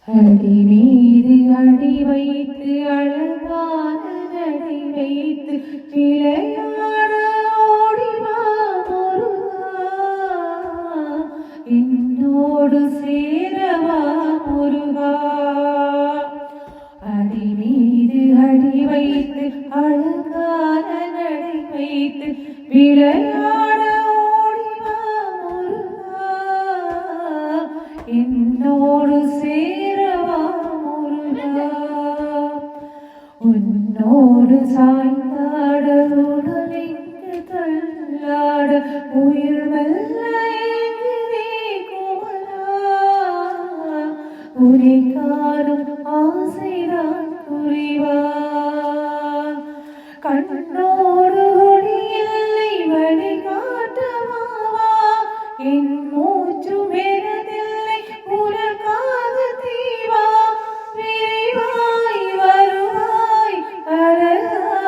அடி மீது அடி வைத்து அழகான நடை வைத்து விளையாட ஓடிவா முருகா, என்னோடு சேரவா முருகா. அடி மீது அடி வைத்து அழகான நடை வைத்து விளையாட ஓடிவா முருகா, என்னோடு சேரவா முருகா. உன்னோடு சாய்ந்தாட உடலிங்கு தள்ளாட உயிர் மெல்ல ஏங்குதே குமரா, உன்னை காணும் ஆசைதான் புரிவா. கண்ணோடு ஒளியில்லை வழிகாட்டவாவா, என் மூச்சு மெனதில்லை உனக்காக தீவா. விரைவாய் வருவாய் அழகா,